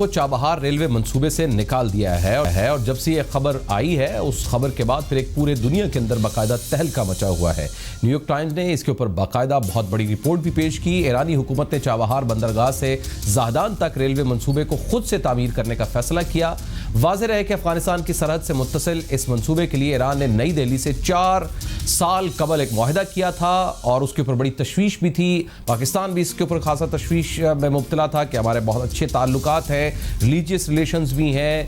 کو Chabahar railway منصوبے سے نکال دیا ہے اور جب سے یہ خبر آئی ہے اس خبر کے بعد پھر ایک پورے دنیا کے اندر باقاعدہ تہلکہ مچا ہوا ہے۔ نیو یارک ٹائمز نے اس کے اوپر باقاعدہ بہت بڑی رپورٹ بھی پیش کی۔ ایرانی حکومت نے چابہار بندرگاہ سے زاہدان تک ریلوے منصوبے کو خود سے تعمیر کرنے کا فیصلہ کیا۔ واضح رہے کہ افغانستان کی سرحد سے متصل اس منصوبے کے لیے ایران نے نئی دہلی سے 4 سال قبل ایک معاہدہ کیا تھا اور اس کے اوپر بڑی تشویش بھی تھی۔ پاکستان بھی اس کے اوپر خاصا تشویش میں مبتلا تھا کہ ہمارے بہت اچھے تعلقات ہیں، ریلیجیس ریلیشنز بھی ہیں،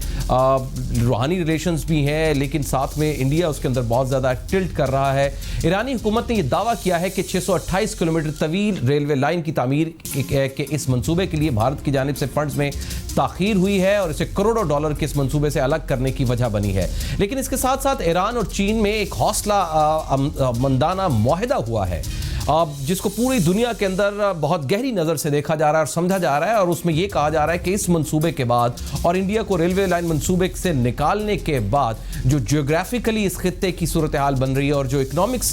روحانی ریلیشنز بھی ہیں، لیکن ساتھ میں انڈیا اس کے اندر بہت زیادہ ٹلٹ کر رہا ہے۔ ایرانی حکومت نے یہ دعویٰ کیا ہے کہ 628 کلومیٹر طویل ریلوے لائن کی تعمیر کے اس منصوبے کے لیے بھارت کی جانب سے فنڈز میں تاخیر ہوئی ہے اور اسے کروڑوں ڈالر کے اس منصوبے سے الگ کرنے کی وجہ بنی ہے۔ لیکن اس کے ساتھ ساتھ ایران اور چین میں ایک حوصلہ مندانہ معاہدہ ہوا ہے جس کو پوری دنیا کے اندر بہت گہری نظر سے دیکھا جا رہا ہے اور سمجھا جا رہا ہے، اور اس میں یہ کہا جا رہا ہے کہ اس منصوبے کے بعد اور انڈیا کو ریلوے لائن منصوبے سے نکالنے کے بعد جو جیوگرافیکلی اس خطے کی صورتحال بن رہی ہے اور جو اکنامک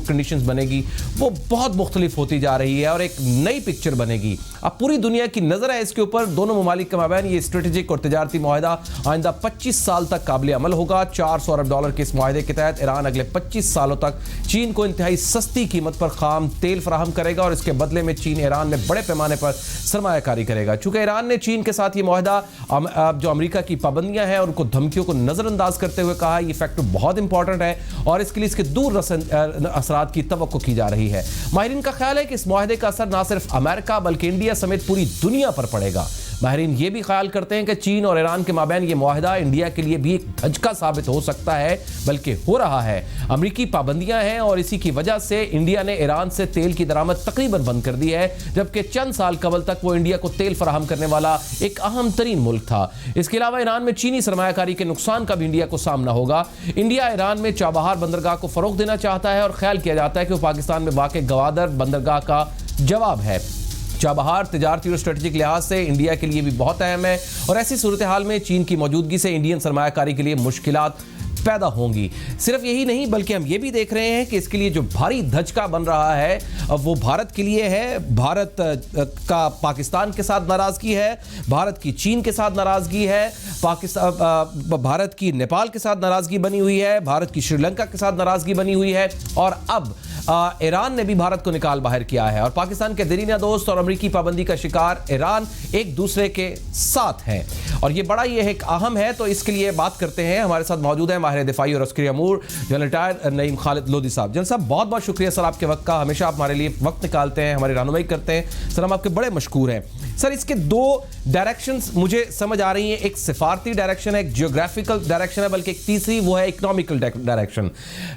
کنڈیشنز بنے گی وہ بہت مختلف ہوتی جا رہی ہے اور ایک نئی پکچر بنے گی۔ اب پوری دنیا کی نظر ہے اس کے اوپر۔ دونوں ممالک کے مابین یہ اسٹریٹجک اور تجارتی معاہدہ آئندہ 25 سال تک قابل عمل ہوگا۔ 400 ارب ڈالر کے اس معاہدے کے تحت ایران اگلے 25 سالوں تک چین کو انتہائی سستی قیمت پر خام تیل فراہم کرے گا اور اس کے بدلے میں چین ایران میں بڑے پیمانے پر سرمایہ کاری کرے گا۔ چونکہ ایران نے چین کے ساتھ یہ معاہدہ جو امریکہ کی پابندیاں ہیں اور ان کو دھمکیوں کو نظر انداز کرتے ہوئے کہا یہ فیکٹر بہت امپورٹنٹ ہے اور اس کے لیے اس کے دور اثرات کی توقع کی جا رہی ہے۔ ماہرین کا خیال ہے کہ اس معاہدے کا اثر نہ صرف امریکہ بلکہ انڈیا سمیت پوری دنیا پر پڑے گا۔ ماہرین یہ بھی خیال کرتے ہیں کہ چین اور ایران کے مابین یہ معاہدہ انڈیا کے لیے بھی ایک دھچکا ثابت ہو سکتا ہے، بلکہ ہو رہا ہے۔ امریکی پابندیاں ہیں اور اسی کی وجہ سے انڈیا نے ایران سے تیل کی درآمد تقریباً بند کر دی ہے، جبکہ چند سال قبل تک وہ انڈیا کو تیل فراہم کرنے والا ایک اہم ترین ملک تھا۔ اس کے علاوہ ایران میں چینی سرمایہ کاری کے نقصان کا بھی انڈیا کو سامنا ہوگا۔ انڈیا ایران میں چابہار بندرگاہ کو فروغ دینا چاہتا ہے اور خیال کیا جاتا ہے کہ وہ پاکستان میں واقع گوادر بندرگاہ کا جواب ہے۔ چابہار تجارتی اور اسٹریٹجک لحاظ سے انڈیا کے لیے بھی بہت اہم ہے اور ایسی صورتحال میں چین کی موجودگی سے انڈین سرمایہ کاری کے لیے مشکلات پیدا ہوں گی۔ صرف یہی نہیں بلکہ ہم یہ بھی دیکھ رہے ہیں کہ اس کے لیے جو بھاری دھچکا بن رہا ہے وہ بھارت کے لیے ہے۔ بھارت کا پاکستان کے ساتھ ناراضگی ہے، بھارت کی چین کے ساتھ ناراضگی ہے، بھارت کی نیپال کے ساتھ ناراضگی بنی ہوئی ہے، بھارت کی سری لنکا کے ساتھ ناراضگی بنی ہوئی ہے اور اب ایران نے بھی بھارت کو نکال باہر کیا ہے اور پاکستان کے دیرینہ دوست اور امریکی پابندی کا شکار ایران ایک دوسرے کے ساتھ ہیں اور یہ بڑا یہ ایک اہم ہے۔ تو اس کے لیے بات کرتے ہیں، ہمارے ساتھ موجود ہیں ماہر دفاعی اور عسکری امور جنرل ریٹائر نعیم خالد لودھی صاحب۔ جنرل صاحب بہت بہت شکریہ سر آپ کے وقت کا، ہمیشہ آپ ہمارے لیے وقت نکالتے ہیں، ہماری رہنمائی کرتے ہیں سر، ہم آپ کے بڑے مشکور ہیں۔ سر اس کے 2 ڈائریکشنز مجھے سمجھ آ رہی ہیں، ایک سفارتی ڈائریکشن ہے، ایک جیوگرافیکل ڈائریکشن ہے، بلکہ ایک تیسری وہ ہے اکنامیکل ڈائریکشن۔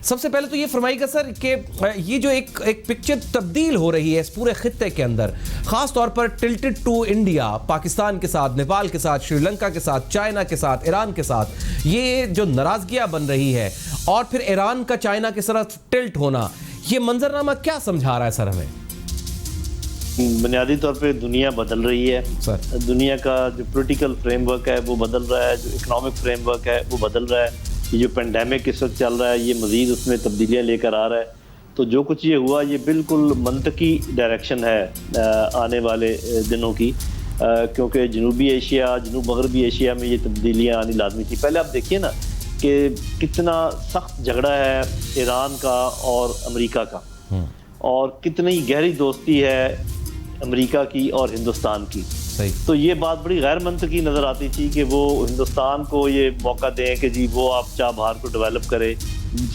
سب سے پہلے تو یہ فرمائیے گا سر کہ یہ جو ایک پکچر تبدیل ہو رہی ہے اس پورے خطے کے اندر، خاص طور پر ٹلٹڈ ٹو انڈیا، پاکستان کے ساتھ، نیپال کے ساتھ، سری لنکا کے ساتھ، چائنا کے ساتھ، ایران کے ساتھ، یہ جو ناراضگیاں بن رہی ہے اور پھر ایران کا چائنا کے ساتھ ٹلٹ ہونا، یہ منظرنامہ کیا سمجھا رہا ہے سر ہمیں؟ بنیادی طور پہ دنیا بدل رہی ہے سر، دنیا کا جو پولیٹیکل فریم ورک ہے وہ بدل رہا ہے، جو اکنامک فریم ورک ہے وہ بدل رہا ہے، یہ جو پینڈیمک اس وقت چل رہا ہے یہ مزید اس میں تبدیلیاں لے کر آ رہا ہے۔ تو جو کچھ یہ ہوا یہ بالکل منطقی ڈائریکشن ہے آنے والے دنوں کی، کیونکہ جنوبی ایشیا، جنوب مغربی ایشیا میں یہ تبدیلیاں آنی لازمی تھی۔ پہلے آپ دیکھیے نا کہ کتنا سخت جھگڑا ہے ایران کا اور امریکہ کا، اور کتنی گہری دوستی ہے امریکہ کی اور ہندوستان کی۔ تو یہ بات بڑی غیر منطقی نظر آتی تھی کہ وہ ہندوستان کو یہ موقع دیں کہ جی وہ آپ چابہار کو ڈیولپ کرے،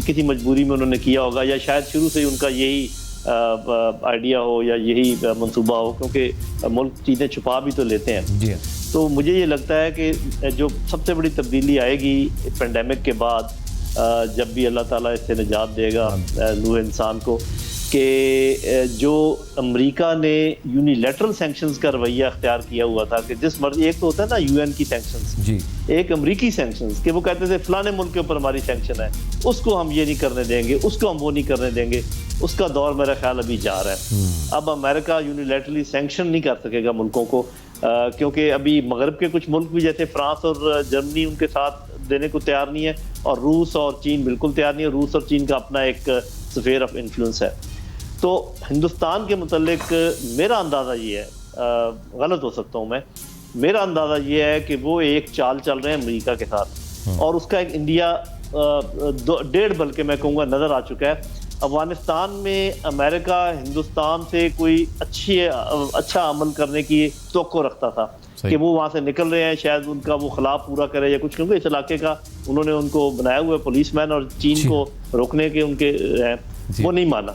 کسی مجبوری میں انہوں نے کیا ہوگا یا شاید شروع سے ہی ان کا یہی آئیڈیا ہو یا یہی منصوبہ ہو، کیونکہ ملک چیزیں چھپا بھی تو لیتے ہیں۔ تو مجھے یہ لگتا ہے کہ جو سب سے بڑی تبدیلی آئے گی پینڈیمک کے بعد، جب بھی اللہ تعالیٰ اس سے نجات دے گا نوح انسان کو، کہ جو امریکہ نے یونیلیٹرل سینکشنز کا رویہ اختیار کیا ہوا تھا کہ جس مرضی، ایک تو ہوتا ہے نا یو این کی سینکشنز، ایک امریکی سینکشنز کہ وہ کہتے تھے فلانے ملک کے اوپر ہماری سینکشن ہے، اس کو ہم یہ نہیں کرنے دیں گے، اس کو ہم وہ نہیں کرنے دیں گے، اس کا دور میرا خیال ابھی جا رہا ہے۔ اب امریکہ یونیلیٹرلی سینکشن نہیں کر سکے گا ملکوں کو، کیونکہ ابھی مغرب کے کچھ ملک بھی جیسے فرانس اور جرمنی ان کے ساتھ دینے کو تیار نہیں ہے، اور روس اور چین بالکل تیار نہیں ہے۔ روس اور چین کا اپنا ایک اسفیئر آف انفلوئنس ہے۔ تو ہندوستان کے متعلق میرا اندازہ یہ ہے، غلط ہو سکتا ہوں میں، میرا اندازہ یہ ہے کہ وہ ایک چال چل رہے ہیں امریکہ کے ساتھ، اور اس کا ایک انڈیا 1.5 بلکہ میں کہوں گا نظر آ چکا ہے۔ افغانستان میں امریکہ ہندوستان سے کوئی اچھا عمل کرنے کی توقع رکھتا تھا کہ وہ وہاں سے نکل رہے ہیں، شاید ان کا وہ خلاف پورا کرے یا کچھ، کیونکہ اس علاقے کا انہوں نے ان کو بنایا ہوا ہے پولیس مین، اور چین کو روکنے کے ان کے وہ نہیں مانا،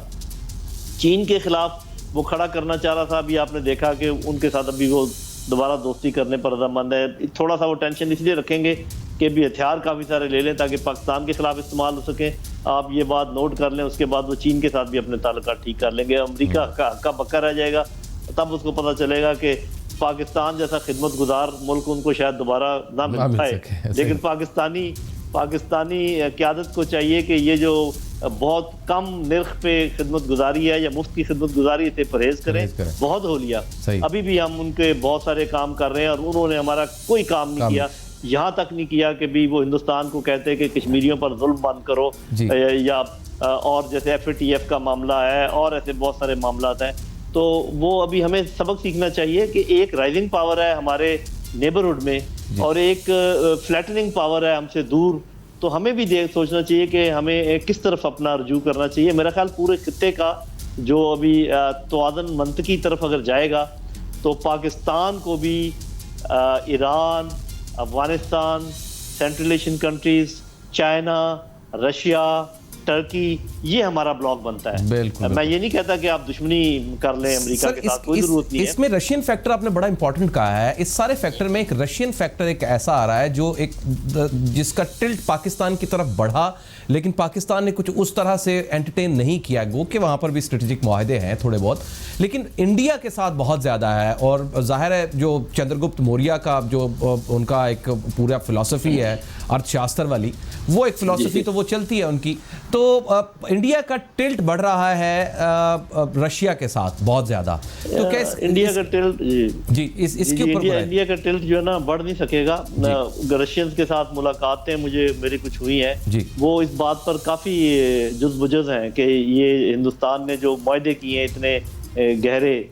چین کے خلاف وہ کھڑا کرنا چاہ رہا تھا۔ ابھی آپ نے دیکھا کہ ان کے ساتھ ابھی وہ دوبارہ دوستی کرنے پر رضامند ہے۔ تھوڑا سا وہ ٹینشن اس لیے رکھیں گے کہ بھی ہتھیار کافی سارے لے لیں تاکہ پاکستان کے خلاف استعمال ہو سکیں۔ آپ یہ بات نوٹ کر لیں، اس کے بعد وہ چین کے ساتھ بھی اپنے تعلقات ٹھیک کر لیں گے۔ امریکہ کا ہکا بکا رہ جائے گا، تب اس کو پتہ چلے گا کہ پاکستان جیسا خدمت گزار ملک ان کو شاید دوبارہ نہ مل پائے، لیکن پاکستانی قیادت کو چاہیے کہ یہ جو بہت کم نرخ پہ خدمت گزاری ہے یا مفت کی خدمت گزاری سے پرہیز کریں۔ بہت ہو لیا، ابھی بھی ہم ان کے بہت سارے کام کر رہے ہیں اور انہوں نے ہمارا کوئی کام نہیں کیا، یہاں تک نہیں کیا کہ بھی وہ ہندوستان کو کہتے ہیں کہ کشمیریوں پر ظلم بند کرو، یا اور جیسے FATF کا معاملہ ہے اور ایسے بہت سارے معاملات ہیں۔ تو وہ ابھی ہمیں سبق سیکھنا چاہیے کہ ایک رائزنگ پاور ہے ہمارے نیبرہڈ میں اور ایک فلیٹننگ پاور ہے ہم سے دور، تو ہمیں بھی سوچنا چاہیے کہ ہمیں کس طرف اپنا رجوع کرنا چاہیے۔ میرا خیال پورے خطے کا جو ابھی توازن منطقی طرف اگر جائے گا تو پاکستان کو بھی Iran, Afghanistan, central Asian countries, China, Russia, ترکی، یہ ہمارا بلاک بنتا ہے۔ بالکل، میں یہ نہیں کہتا کہ آپ دشمنی کر لیں امریکہ کے ساتھ، کوئی ضرورت نہیں ہے۔ اس میں رشین فیکٹر آپ نے بڑا امپورٹنٹ کہا ہے، اس سارے فیکٹر میں ایک رشین فیکٹر ایک ایسا آ رہا ہے جو ایک جس کا ٹلٹ پاکستان کی طرف بڑھا، لیکن پاکستان نے کچھ اس طرح سے انٹرٹین نہیں کیا، گو کہ وہاں پر بھی اسٹریٹجک معاہدے ہیں تھوڑے بہت، لیکن انڈیا کے ساتھ بہت زیادہ ہے۔ اور ظاہر ہے جو چندر گپت موریہ کا جو ان کا ایک پورا فلسفی ہے ارتھ شاستر والی، وہ ایک فلسفی تو وہ چلتی ہے ان کی، تو انڈیا کا ٹلٹ بڑھ رہا ہے رشیا کے ساتھ بہت زیادہ، تو انڈیا کا ٹلٹ جی اس کے اوپر انڈیا کا ٹلٹ جو ہے نا بڑھ نہیں سکے گا۔ رشینز کے ساتھ ملاقاتیں میری کچھ ہوئی ہیں، وہ اس بات پر کافی جز بجز ہیں کہ یہ ہندوستان نے جو معاہدے کیے ہیں اتنے گہرے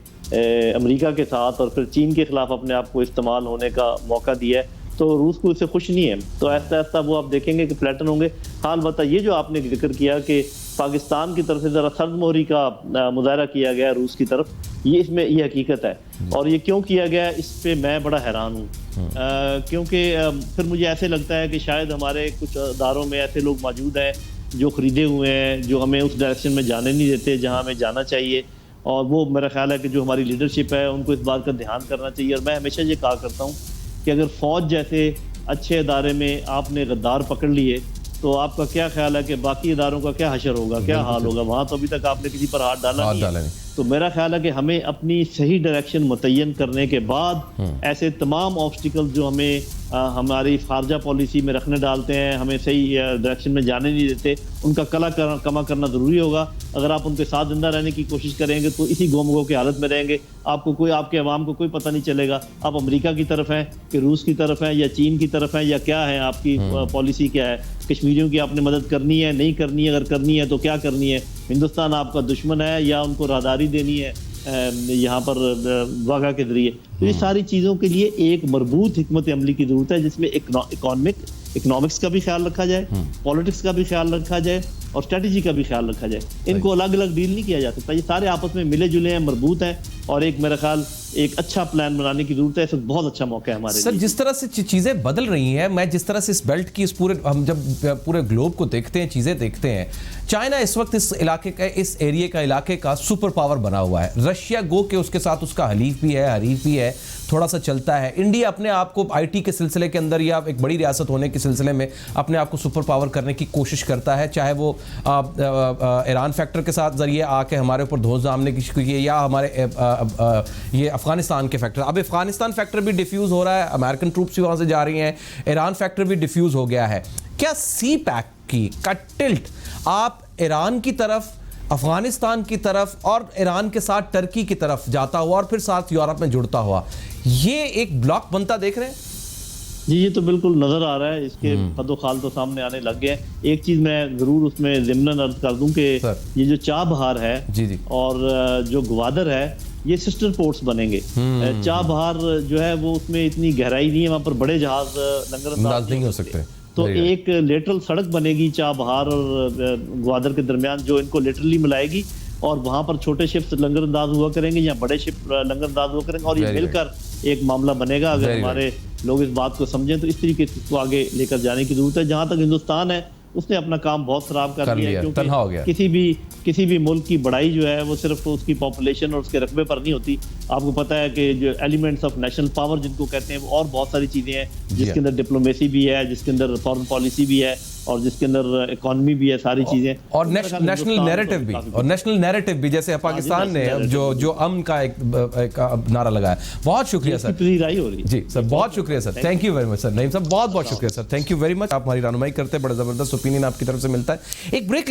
امریکہ کے ساتھ اور پھر چین کے خلاف اپنے آپ کو استعمال ہونے کا موقع دیا ہے، تو روس کو اس سے خوش نہیں ہے، تو آہستہ آہستہ وہ آپ دیکھیں گے کہ فلیٹن ہوں گے۔ حال بتا یہ جو آپ نے ذکر کیا کہ پاکستان کی طرف سے ذرا سرد مہری کا مظاہرہ کیا گیا روس کی طرف، اس میں یہ حقیقت ہے، اور یہ کیوں کیا گیا اس پہ میں بڑا حیران ہوں، کیونکہ پھر مجھے ایسے لگتا ہے کہ شاید ہمارے کچھ اداروں میں ایسے لوگ موجود ہیں جو خریدے ہوئے ہیں، جو ہمیں اس ڈائریکشن میں جانے نہیں دیتے جہاں ہمیں جانا چاہیے، اور وہ میرا خیال ہے کہ جو ہماری لیڈرشپ ہے ان کو اس بات کا دھیان کرنا چاہیے۔ اور میں ہمیشہ یہ کہا کرتا ہوں کہ اگر فوج جیسے اچھے ادارے میں آپ نے غدار پکڑ لیے تو آپ کا کیا خیال ہے کہ باقی اداروں کا کیا حشر ہوگا، کیا حال ہوگا؟ وہاں تو ابھی تک آپ نے کسی پر ہاتھ ڈالا نہیں۔ تو میرا خیال ہے کہ ہمیں اپنی صحیح ڈائریکشن متعین کرنے کے بعد ایسے تمام آبسٹیکل جو ہمیں ہماری خارجہ پالیسی میں رکھنے ڈالتے ہیں، ہمیں صحیح ڈائریکشن میں جانے نہیں دیتے، ان کا کما کرنا ضروری ہوگا۔ اگر آپ ان کے ساتھ زندہ رہنے کی کوشش کریں گے تو اسی گو مگو کی حالت میں رہیں گے، آپ کے عوام کو کوئی پتہ نہیں چلے گا آپ امریکہ کی طرف ہیں کہ روس کی طرف ہیں یا چین کی طرف ہیں یا کیا ہے، آپ کی پالیسی کیا ہے، کشمیریوں کی آپ نے مدد کرنی ہے نہیں کرنی ہے، اگر کرنی ہے تو کیا کرنی ہے، ہندوستان آپ کا دشمن ہے یا ان کو راہداری دینی ہے یہاں پر واگا کے ذریعے۔ تو یہ ساری چیزوں کے لیے ایک مربوط حکمت عملی کی ضرورت ہے جس میں اکنامکس کا بھی خیال رکھا جائے، پالیٹکس کا بھی خیال رکھا جائے اور اسٹریٹجی کا بھی خیال رکھا جائے۔ ان کو الگ الگ ڈیل نہیں کیا جا سکتا، یہ سارے آپس میں ملے جلے ہیں، مربوط ہیں، اور ایک میرا خیال ایک اچھا پلان بنانے کی ضرورت ہے۔ اس وقت بہت اچھا موقع ہے ہمارے سر، جس طرح سے چیزیں بدل رہی ہیں، میں جس طرح سے اس بیلٹ کی ہم جب پورے گلوب کو دیکھتے ہیں، چیزیں دیکھتے ہیں، چائنا اس وقت اس علاقے کا، اس ایریے کا، علاقے کا سپر پاور بنا ہوا ہے۔ رشیا گو کہ اس کے ساتھ اس کا حلیف بھی ہے، حریف بھی ہے، تھوڑا سا چلتا ہے۔ انڈیا اپنے آپ کو آئی ٹی کے سلسلے کے اندر یا ایک بڑی ریاست ہونے کے سلسلے میں اپنے آپ کو سپر پاور کرنے کی کوشش کرتا ہے، چاہے وہ ایران فیکٹر کے ساتھ ذریعے آ کے ہمارے اوپر دھوس دامنے کی یا ہمارے یہ افغانستان کے فیکٹر۔ اب افغانستان فیکٹر بھی ڈیفیوز ہو رہا ہے، امریکن ٹروپس بھی وہاں سے جا رہی ہیں، ایران فیکٹر بھی ڈیفیوز ہو گیا ہے۔ کیا سی پیک کا ٹلٹ آپ ایران کی طرف، افغانستان کی طرف اور ایران کے ساتھ ٹرکی کی طرف جاتا ہوا اور پھر ساتھ یورپ میں جڑتا ہوا، یہ ایک بلاک بنتا دیکھ رہے ہیں؟ جی یہ تو بالکل نظر آ رہا ہے، اس کے خد و خال تو سامنے آنے لگ گئے۔ ایک چیز میں ضرور اس میں ضمناً عرض کر دوں کہ یہ جو چاہ بہار ہے اور جو گوادر ہے، یہ سسٹر پورٹس بنیں گے. چابہار جو ہے وہ اس میں اتنی گہرائی نہیں ہے, وہاں پر بڑے جہاز لنگر انداز نہیں ہو سکتے, تو ایک لیٹرل سڑک بنے گی چابہار اور گوادر کے درمیان جو ان کو لیٹرلی ملائے گی, اور وہاں پر چھوٹے شپس لنگر انداز ہوا کریں گے یا بڑے شپ لنگر انداز ہوا کریں گے, اور یہ مل کر ایک معاملہ بنے گا. اگر ہمارے لوگ اس بات کو سمجھیں تو اس طریقے سے اس کو آگے لے کر جانے کی ضرورت ہے. جہاں تک ہندوستان ہے اس نے اپنا کام بہت خراب کر دیا ہے, کیونکہ کسی بھی ملک کی بڑائی جو ہے وہ صرف اس کی پاپولیشن اور اس کے رقبے پر نہیں ہوتی. آپ کو پتہ ہے کہ جو ایلیمنٹس آف نیشنل پاور جن کو کہتے ہیں وہ اور بہت ساری چیزیں ہیں, جس کے اندر ڈپلومیسی بھی ہے, جس کے اندر فارن پالیسی بھی ہے, اور جس کے اندر اکانومی بھی ہے, ساری چیزیں, اور نیشنل نیریٹو بھی, اور نیشنل نیریٹو بھی, جیسے پاکستان نے جو امن کا ایک نعرہ لگایا. بہت شکریہ سر, جی سر, بہت شکریہ سر, تھینک یو ویری مچ سر. نعیم صاحب بہت بہت شکریہ سر, تھینک یو ویری مچ. آپ ہماری رہنمائی کرتے ہیں, بڑا زبردست اوپینین آپ کی طرف سے ملتا ہے. ایک بریک